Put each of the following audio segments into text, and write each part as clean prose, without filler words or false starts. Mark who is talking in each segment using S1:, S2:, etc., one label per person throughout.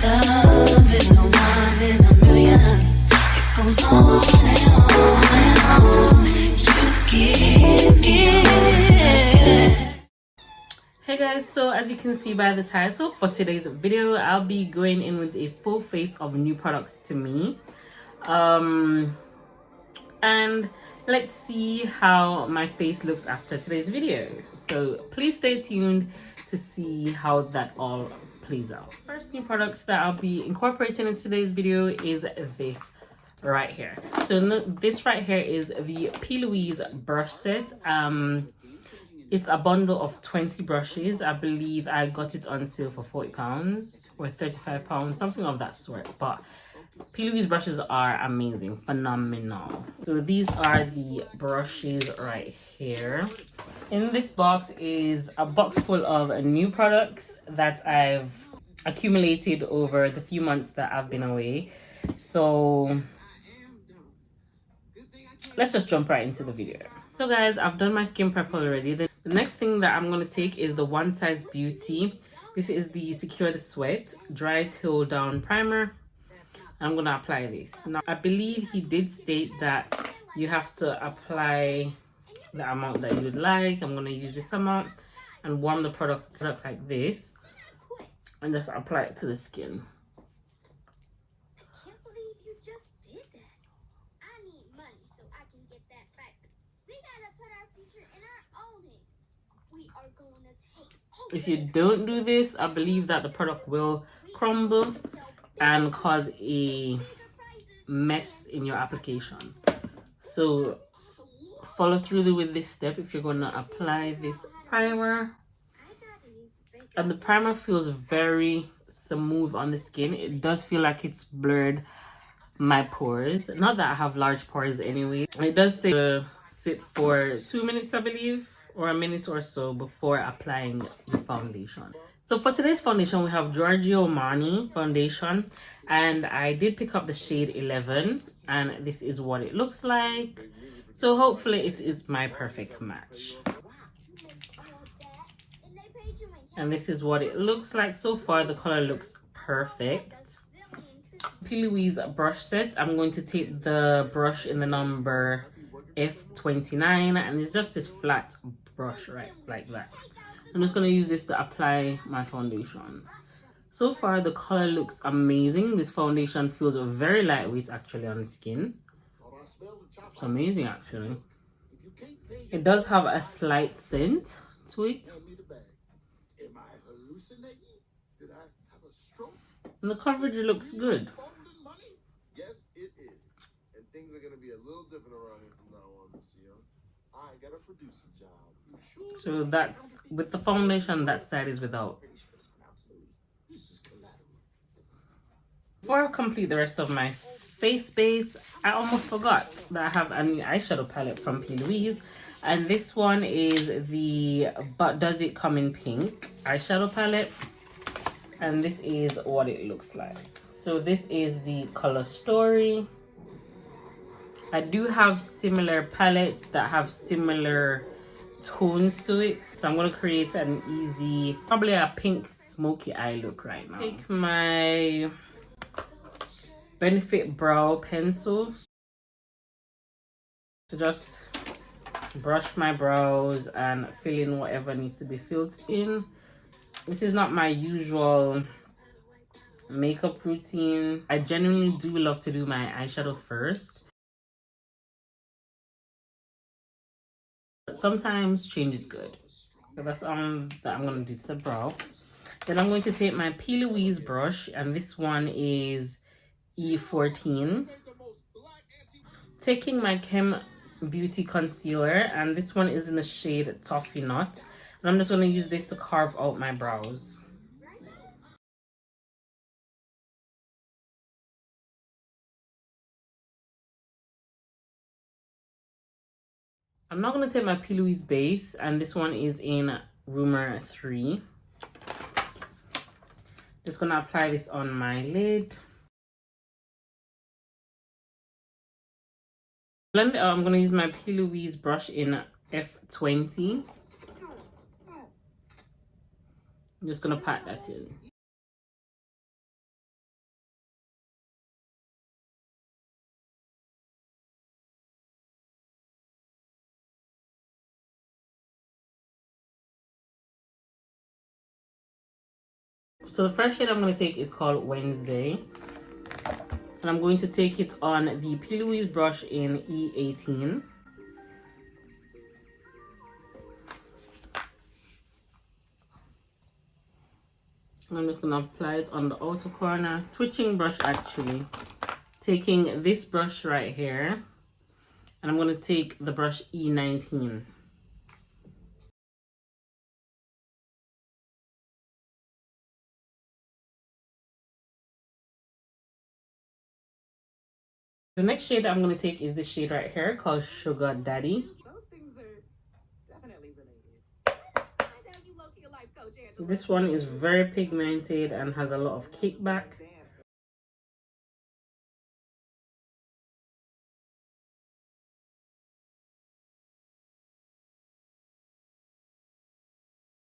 S1: Love is a one in a million. It goes on and on and on. You give.
S2: Hey guys, so as you can see by the title for today's video, I'll be going in with a full face of new products to me. And let's see how my face looks after today's video. So please stay tuned to see how that all plays out. First new products that I'll be incorporating in today's video is this right here. So this right here is the PLOUISE brush set. It's a bundle of 20 brushes. I believe I got it on sale for £40 or £35, something of that sort. But PLOUISE brushes are amazing, phenomenal. So these are the brushes right here. In this box is a box full of new products that I've accumulated over the few months that I've been away. So let's just jump right into the video. So guys, I've done my skin prep already. The next thing that I'm going to take is the One Size Beauty. This is the Secure the Sweat Dry Till Down Primer. I'm going to apply this. Now, I believe he did state that you have to apply the amount that you would like. I'm going to use this amount and warm the product like this and just apply it to the skin. If you don't do this, I believe that the product will crumble and cause a mess in your application. So follow through with this step if you're going to apply this primer. And the primer feels very smooth on the skin. It does feel like it's blurred my pores. Not that I have large pores anyway. It does say to sit for 2 minutes, I believe, or a minute or so before applying the foundation. So for today's foundation, we have Giorgio Armani foundation, and I did pick up the shade 11, and this is what it looks like. So hopefully it is my perfect match. And this is what it looks like so far. The color looks perfect. PLOUISE brush set. I'm going to take the brush in the number F29, and it's just this flat brush right like that. I'm just going to use this to apply my foundation. So far the color looks amazing. This foundation feels very lightweight actually on the skin. It's amazing actually. It does have a slight scent to it, and the coverage looks good.
S3: Yes, it is. And things are going to be a little different around here from now on, Mr. Young. I got a producing job.
S2: So that's with the foundation, that side is without. Before I complete the rest of my face base, I almost forgot that I have a new eyeshadow palette from PLOUISE, and this one is the But Does It Come in Pink eyeshadow palette, and this is what it looks like. So this is the color story. I do have similar palettes that have similar tones to it, so I'm going to create an easy, probably a pink smoky eye look right now. Take my Benefit brow pencil to just brush my brows and fill in whatever needs to be filled in. This is not my usual makeup routine. I genuinely do love to do my eyeshadow first, but sometimes change is good. So that's that I'm going to do to the brow. Then I'm going to take my PLOUISE brush, and this one is E14. Taking my Chem Beauty concealer, and this one is in the shade Toffee Nut, and I'm just going to use this to carve out my brows. I'm not going to take my PLOUISE base, and this one is in Rumor 3. Just going to apply this on my lid. Blend it out. I'm going to use my PLOUISE brush in F20. I'm just going to pat that in. So the first shade I'm going to take is called Wednesday. And I'm going to take it on the PLOUISE brush in E18. And I'm just going to apply it on the outer corner. Switching brush actually. Taking this brush right here. And I'm going to take the brush E19. The next shade I'm going to take is this shade right here called Sugar Daddy.
S4: Those things are definitely related.
S2: This one is very pigmented and has a lot of kickback.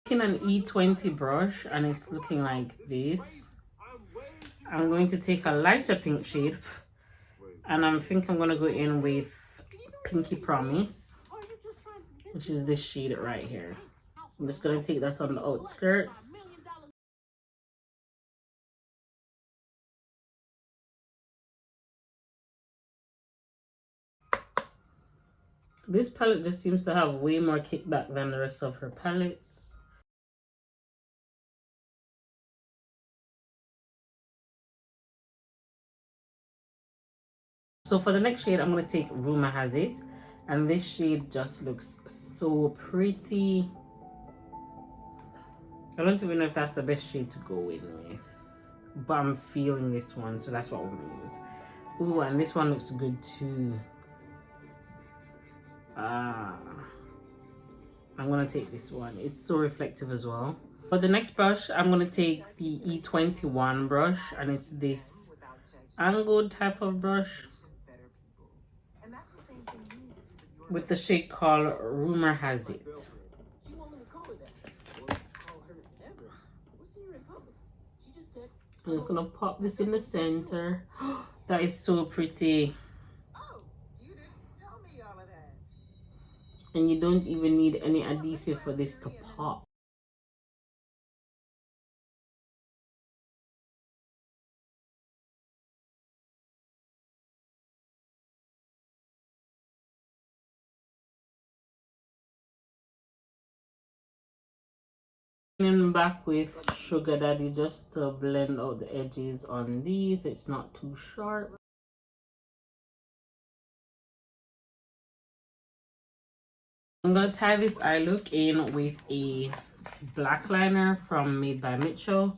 S2: Taking an E20 brush and it's looking like this. I'm going to take a lighter pink shade and I think I'm going to go in with Pinky Promise, which is this shade right here. I'm just going to take that on the outskirts. This palette just seems to have way more kickback than the rest of her palettes. So for the next shade, I'm going to take Rumor Has It. And this shade just looks so pretty. I don't even know if that's the best shade to go in with. But I'm feeling this one, so that's what I'm going to use. Ooh, and this one looks good too. I'm going to take this one. It's so reflective as well. For the next brush, I'm going to take the E21 brush. And it's this angled type of brush. With the shade called Rumor Has It. I'm just gonna pop this in the center. That is so pretty. And you don't even need any adhesive for this to pop. And back with Sugar Daddy just to blend out the edges on these. It's not too sharp. I'm gonna tie this eye look in with a black liner from Made by Mitchell.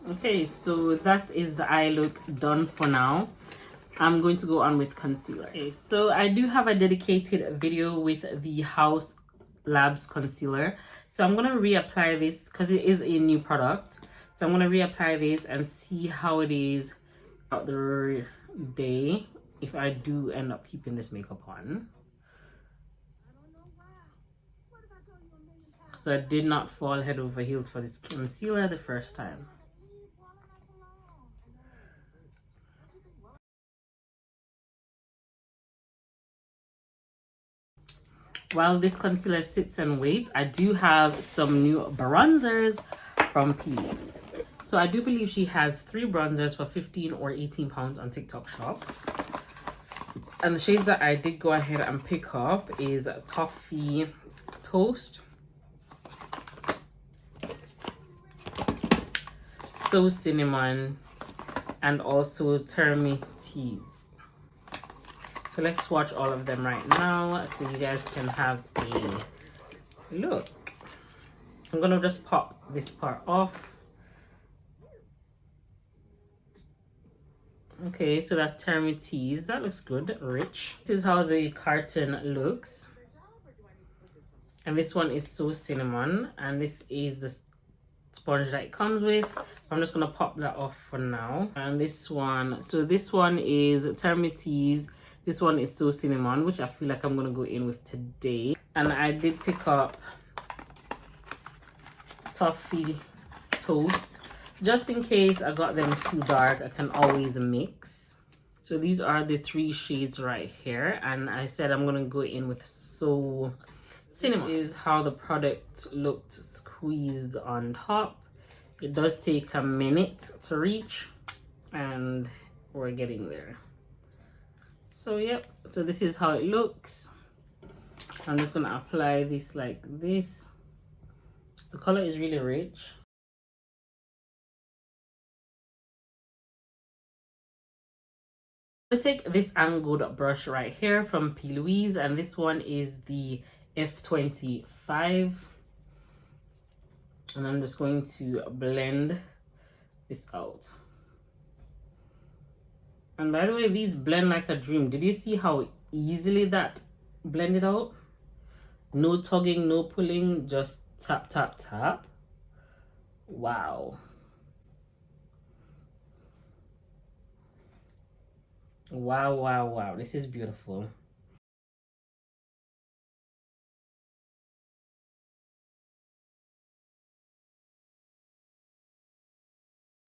S2: Okay, so that is the eye look done for now. I'm going to go on with concealer. Okay, so I do have a dedicated video with the Haus Labs concealer. So I'm going to reapply this because it is a new product. So I'm going to reapply this and see how it is throughout the day if I do end up keeping this makeup on. So I did not fall head over heels for this concealer the first time. While this concealer sits and waits, I do have some new bronzers from PLOUISE. So I do believe she has 3 bronzers for 15 or 18 pounds on TikTok shop. And the shades that I did go ahead and pick up is Toffee Toast, So Cinnamon, and also Termy Teas. So let's swatch all of them right now so you guys can have a look. I'm gonna just pop this part off. Okay, so that's Termy Teas. That looks good, rich. This is how the carton looks. And this one is So Cinnamon, and this is the sponge that it comes with. I'm just gonna pop that off for now. And this one, so this one is Termites. This one is So Cinnamon, which I feel like I'm gonna go in with today. And I did pick up Toffee Toast, just in case I got them too dark. I can always mix. So these are the 3 shades right here, and I said I'm gonna go in with So Cinnamon. This is how the product looked squeezed on top. It does take a minute to reach, and we're getting there. So yep, so this is how it looks. I'm just gonna apply this like this. The color is really rich. I take this angled brush right here from PLOUISE, and this one is the F25. And I'm just going to blend this out. And by the way, these blend like a dream. Did you see how easily that blended out? No tugging, no pulling, just tap, tap, tap. Wow. Wow, wow, wow. This is beautiful.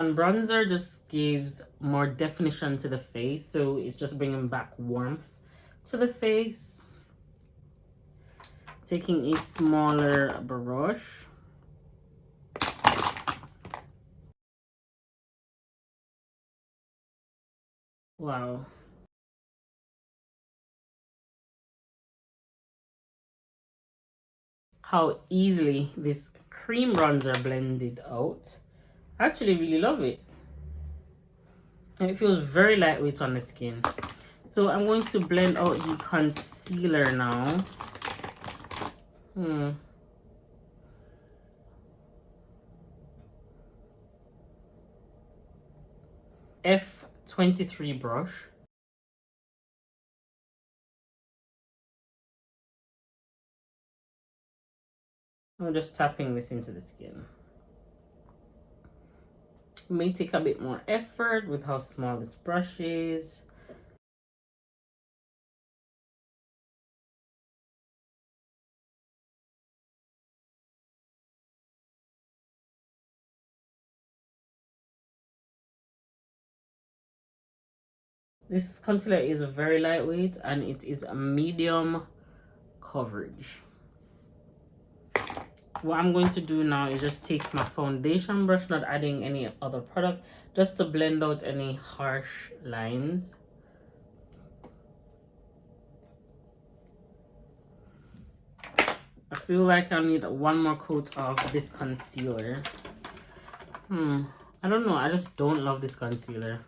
S2: And bronzer just gives more definition to the face, so it's just bringing back warmth to the face. Taking a smaller brush. Wow. How easily this cream bronzer blended out. I actually really love it. And it feels very lightweight on the skin. So I'm going to blend out the concealer now. F23 brush. I'm just tapping this into the skin. It may take a bit more effort with how small this brush is. This concealer is very lightweight and it is a medium coverage. What I'm going to do now is just take my foundation brush, not adding any other product, just to blend out any harsh lines. I feel like I need one more coat of this concealer. I don't know, I just don't love this concealer.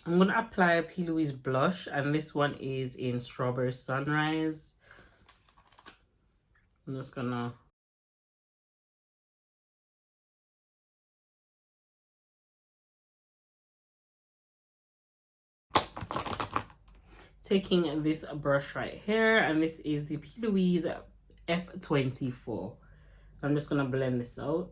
S2: I'm going to apply a PLOUISE blush, and this one is in Strawberry Sunrise. I'm just gonna taking this brush right here, and this is the PLOUISE F24. I'm just gonna blend this out.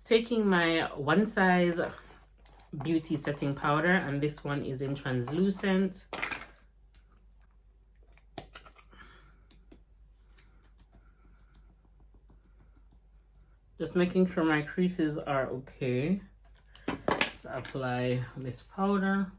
S2: Taking my One Size Beauty setting powder, and this one is in translucent. Just making sure my creases are okay to apply this powder.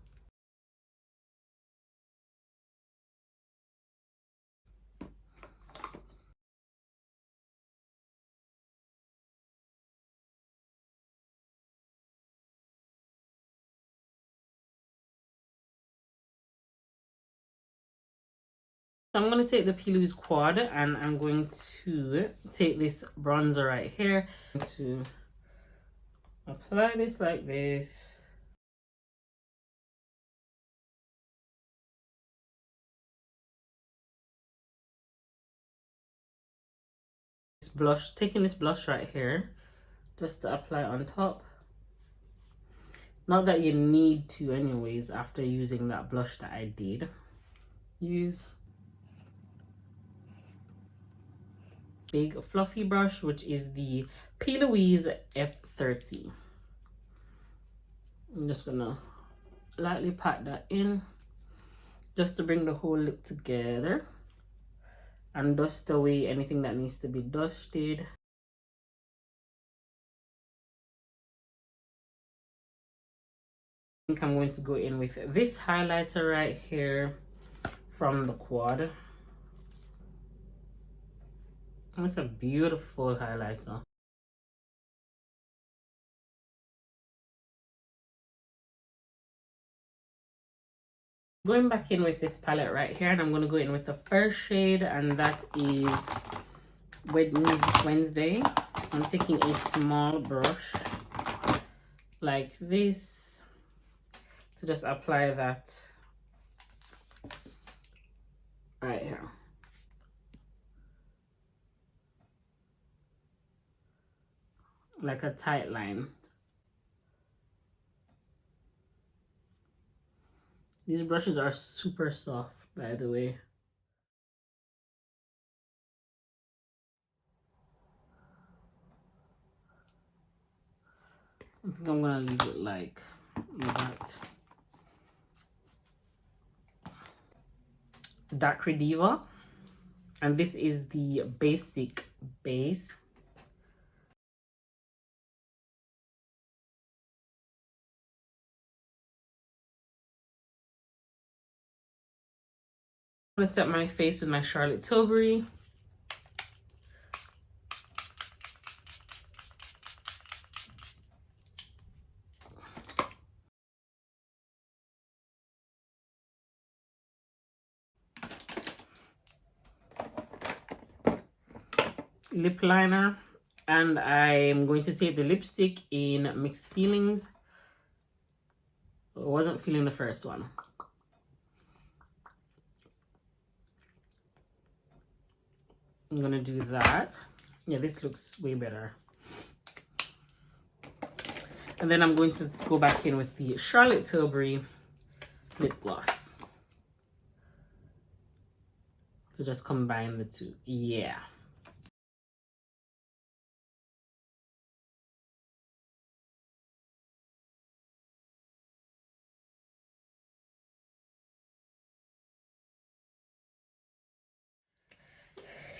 S2: So I'm going to take the PLOUISE quad and I'm going to take this bronzer right here to apply this like this. This blush, taking this blush right here just to apply on top. Not that you need to anyways after using that blush that I did use. Big fluffy brush, which is the PLOUISE F30. I'm just gonna lightly pat that in just to bring the whole look together and dust away anything that needs to be dusted. I think I'm going to go in with this highlighter right here from the quad. It's a beautiful highlighter. Going back in with this palette right here, and I'm going to go in with the first shade, and that is Wednesday. I'm taking a small brush like this to just apply that right here. Like a tight line. These brushes are super soft, by the way. I think I'm gonna leave it like that. Dark Diva, and this is the basic base. I'm gonna set my face with my Charlotte Tilbury. Lip liner, and I'm going to take the lipstick in Mixed Feelings. I wasn't feeling the first one. I'm gonna do that. Yeah, this looks way better. And then I'm going to go back in with the Charlotte Tilbury lip gloss to just combine the two. Yeah.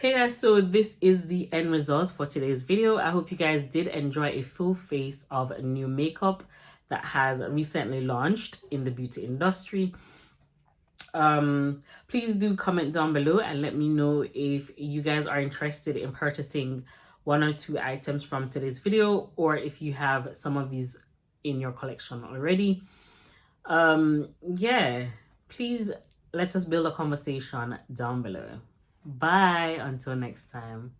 S2: Hey guys, so this is the end results for today's video. I hope you guys did enjoy a full face of new makeup that has recently launched in the beauty industry. Please do comment down below and let me know if you guys are interested in purchasing one or two items from today's video, or if you have some of these in your collection already. Yeah, please let us build a conversation down below. Bye until next time.